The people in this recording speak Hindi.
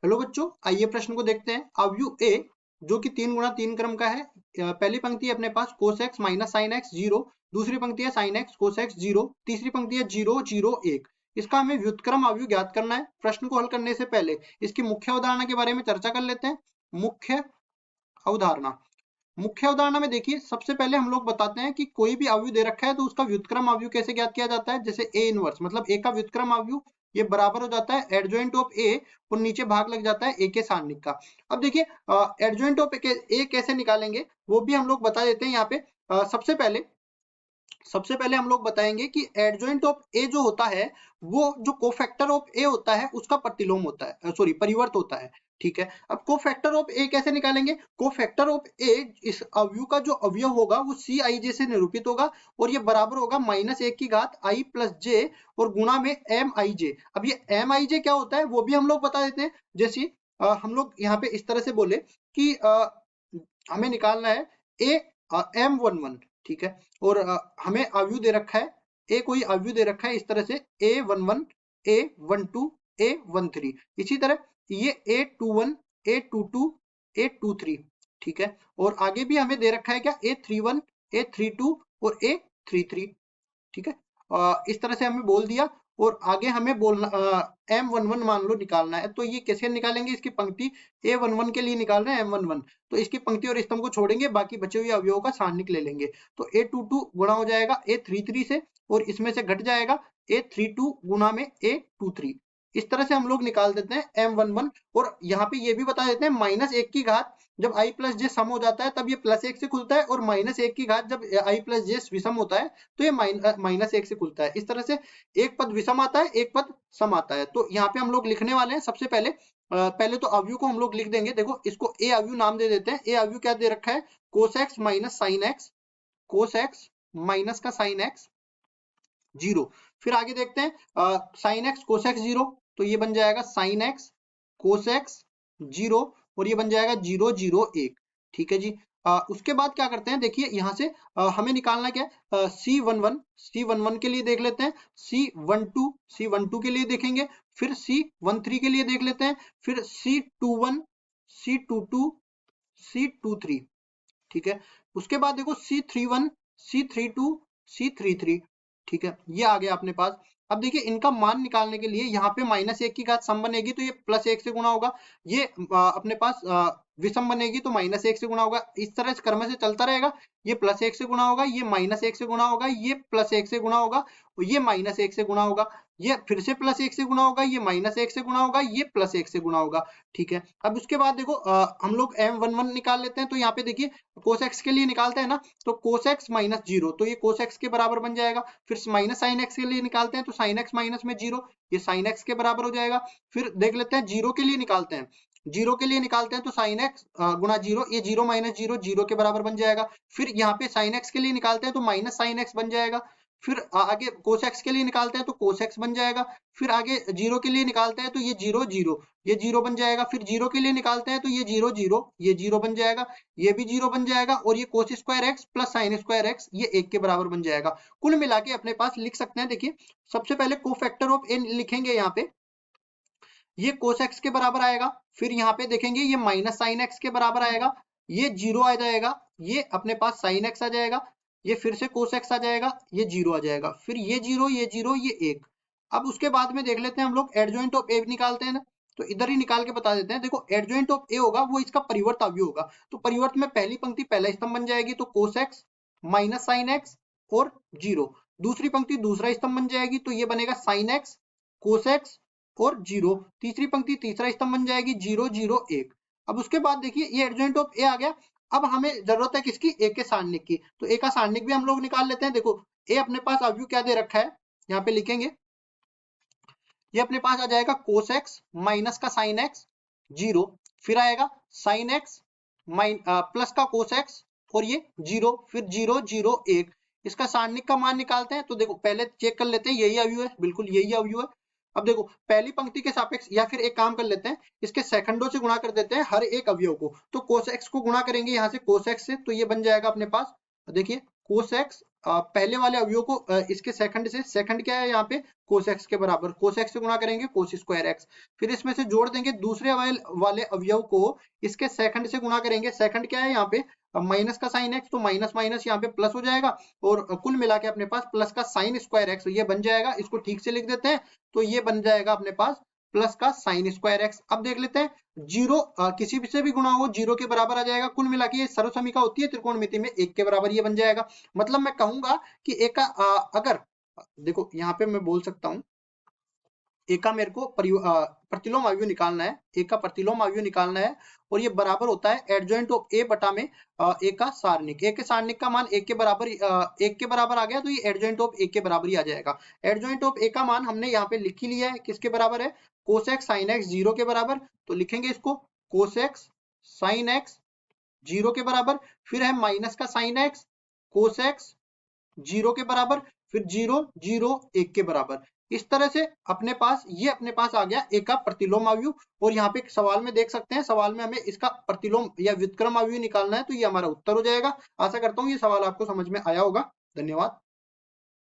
हेलो बच्चों, आइए प्रश्न को देखते हैं। अवयु ए जो कि 3 गुणा 3 क्रम का है। पहली पंक्ति है अपने पास cos x minus sine x 0, दूसरी पंक्ति है sin x cos x 0, तीसरी पंक्ति है 0 0 1। इसका हमें व्युत्क्रम अवयु ज्ञात करना है। प्रश्न को हल करने से पहले इसकी मुख्य अवधारणा के बारे में चर्चा कर लेते हैं। मुख्य अवधारणा मुख्य अवधारणा में देखिए, सबसे पहले हम लोग बताते हैं कि कोई भी अवयव दे रखा है तो उसका व्युत्क्रम अवयव कैसे ज्ञात किया जाता है। जैसे ए इनवर्स मतलब ए का व्युत्क्रम अवयव ये बराबर हो जाता है एडजॉइंट ऑफ ए और नीचे भाग लग जाता है ए के सारणिक का। अब देखिए एडजॉइंट ऑफ ए कैसे निकालेंगे वो भी हम लोग बता देते हैं। यहाँ पे सबसे पहले हम लोग बताएंगे कि एडजॉइंट ऑफ ए जो होता है वो जो कोफैक्टर ऑफ ए होता है उसका प्रतिलोम होता है, सॉरी परिवर्त होता है। ठीक है, अब कोफैक्टर ऑफ ए कैसे निकालेंगे। कोफैक्टर ऑफ ए इस अवयव का जो अवयव होगा वो सी आई जे से निरूपित होगा और ये बराबर होगा -1 की घात आई प्लस जे और गुणा में एम आई जे। अब ये एम आई जे क्या होता है वो भी हम लोग बता देते हैं। जैसे हम लोग यहाँ पे इस तरह से बोले कि हमें निकालना है ए M11, ठीक है, और हमें अवयव दे रखा है ए, कोई अवयव दे रखा है इस तरह से A11 A12 A13, इसी तरह ये A21 A22 A23, ठीक है, और आगे भी हमें दे रखा है क्या A31 A32 और A33, ठीक है। इस तरह से हमें बोल दिया और आगे हमें बोलना M11 मान लो निकालना है। तो ये कैसे निकालेंगे, इसकी पंक्ति A11 के लिए निकाल रहे हैं M11, तो इसकी पंक्ति और स्तंभ को छोड़ेंगे, बाकी बचे हुए अवयवों का सारणिक ले लेंगे। तो A22 गुणा हो जाएगा A33 से और इसमें से घट जाएगा A32 गुणा में A23। इस तरह से हम लोग निकाल देते हैं M11 और यहाँ पे ये भी बता देते हैं -1 की घात जब i प्लस जे सम हो जाता है तब ये +1 से खुलता है और -1 की घात जब i प्लस जे विषम होता है तो ये -1 से खुलता है। इस तरह से एक पद विषम आता है, एक पद सम आता है। तो यहाँ पे हम लोग लिखने वाले हैं सबसे पहले तो अवयव को हम लोग लिख देंगे। देखो इसको ए अवयव नाम दे देते हैं। ए अवयव क्या दे रखा है, cos x minus sine x, cos x minus का साइन एक्स 0। फिर आगे देखते हैं साइन एक्स कोस एक्स 0, तो ये बन जाएगा साइन एक्स कोस एक्स 0 और ये बन जाएगा 0 0 1, ठीक है जी। उसके बाद क्या करते हैं, देखिए यहाँ से हमें निकालना क्या है, C11 के लिए देख लेते हैं, C12 के लिए देखेंगे, फिर C13 के लिए देख लेते हैं, फिर C21 C22 C23, ठीक है। उसके बाद देखो C31 C32 C33, ठीक है, ये आ गया अपने पास। अब देखिए इनका मान निकालने के लिए यहाँ पे -1 की घात सम बनेगी तो ये +1 से गुणा होगा, ये अपने पास विषम बनेगी तो -1 से गुणा होगा। इस तरह से क्रम से चलता रहेगा, ये +1 से गुणा होगा, ये -1 से गुणा होगा, ये +1 से गुणा होगा और ये -1 से गुणा होगा, ये फिर से +1 से गुणा होगा, ये -1 से गुणा होगा, ये +1 से गुणा होगा, ठीक है। अब उसके बाद देखो हम लोग M11 निकाल लेते हैं। तो यहाँ पे देखिए cos x के लिए निकालते हैं ना, तो cos x माइनस 0, तो ये cos x के बराबर बन जाएगा। फिर माइनस साइन x के लिए निकालते हैं तो sin x माइनस में 0, ये sin x के बराबर हो जाएगा। फिर देख लेते हैं 0 के लिए निकालते हैं, 0 के लिए निकालते हैं तो sin x गुणा 0, ये 0 माइनस 0 0 के बराबर बन जाएगा। फिर यहाँ पे sin x के लिए निकालते हैं तो माइनस sin x बन जाएगा। फिर आगे cos x के लिए निकालते हैं तो cos x बन जाएगा। फिर आगे 0 के लिए निकालते हैं तो ये 0 0, ये 0 बन जाएगा। फिर 0 के लिए निकालते हैं तो ये 0 0, ये 0 बन जाएगा, ये भी 0 बन जाएगा और ये cos square x plus sine square x ये 1 के बराबर बन जाएगा। कुल मिला के अपने पास लिख सकते हैं। देखिए सबसे पहले कोफैक्टर ऑफ n लिखेंगे, यहाँ पे ये cos x के बराबर आएगा। फिर यहाँ पे देखेंगे ये माइनस साइन x के बराबर आएगा, ये 0 आ जाएगा, ये अपने पास साइन x आ जाएगा, ये फिर से cos x आ जाएगा, ये 0 आ जाएगा, फिर ये 0 ये 0 ये 1। अब उसके बाद में देख लेते हैं हम लोग एडजॉइंट ऑफ ए निकालते हैं ना, तो इधर ही निकाल के बता देते हैं। देखो एडजॉइंट ऑफ ए होगा वो इसका परिवर्त अवयव होगा, तो परिवर्त में पहली पंक्ति पहला स्तंभ बन जाएगी तो cos x minus sine x और 0, दूसरी पंक्ति दूसरा स्तंभ बन जाएगी तो ये बनेगा साइन x cos x और 0, तीसरी पंक्ति तीसरा स्तंभ बन जाएगी 0 0 1। अब उसके बाद देखिए ये एडजॉइंट ऑफ ए आ गया। अब हमें जरूरत है किसकी, ए के सारणिक की, तो ए का सारणिक भी हम लोग निकाल लेते हैं। देखो ए अपने पास अवयव क्या दे रखा है, यहाँ पे लिखेंगे, ये अपने पास आ जाएगा cos x माइनस का साइन x 0, फिर आएगा साइन x प्लस का cos x और ये 0, फिर 0 0 1। इसका सारणिक का मान निकालते हैं। तो देखो पहले चेक कर लेते हैं, यही अवयव है, बिल्कुल यही अवयव है। अब देखो पहली पंक्ति के सापेक्ष, या फिर एक काम कर लेते हैं, इसके सेकंडों से गुणा कर देते हैं हर एक अवयव को। तो cos x को गुणा करेंगे यहाँ से cos x से, तो ये बन जाएगा अपने पास, देखिए cos x पहले वाले अवयव को इसके सेकंड से, सेकंड क्या है यहाँ पे cos x के बराबर, cos x से गुणा करेंगे cos स्क्वायर x, फिर इसमें से जोड़ देंगे दूसरे वाले अवयव को इसके सेकंड से गुणा करेंगे, सेकंड क्या है यहाँ पे माइनस का साइन x, तो माइनस माइनस यहाँ पे प्लस हो जाएगा और कुल मिला के अपने पास प्लस का साइन स्क्वायर x ये बन जाएगा। इसको ठीक से लिख देते हैं तो ये बन जाएगा अपने पास प्लस का साइन स्क्वायर एक्स। अब देख लेते हैं जीरो किसी भी से भी गुणा हो जीरो के बराबर आ जाएगा। कुल मिला के ये सर्वसमीका होती है त्रिकोणमिति में एक के बराबर ये बन जाएगा। मतलब मैं कहूंगा कि एक का अगर देखो यहाँ पे मैं बोल सकता हूँ एक का मेरे को प्रतिलोम अवयव निकालना है, एक का प्रतिलोम अवयव निकालना है और ये बराबर होता है एडजॉइंट ऑफ ए बटा में एक का सारणिक। एक के सारणिक का मान एक के बराबर आ गया तो ये एडजॉइंट ऑफ एक के बराबर ही आ जाएगा। एडजॉइंट ऑफ ए का मान हमने यहाँ पे लिख ही लिया है, किसके बराबर है cos x sine x zero के बराबर, तो लिखेंगे इसको cos x sine x zero के बराबर, फिर है माइनस का sine x cos x zero के बराबर, फिर जीरो जीरो एक के बराबर। इस तरह से अपने पास आ गया एक का प्रतिलोम अवयव। और यहाँ पे सवाल में देख सकते हैं, सवाल में हमें इसका प्रतिलोम या व्युत्क्रम अवयव निकालना है तो ये हमारा उत्तर हो जाएगा। आशा करता हूँ ये सवाल आपको समझ में आया होगा। धन्यवाद।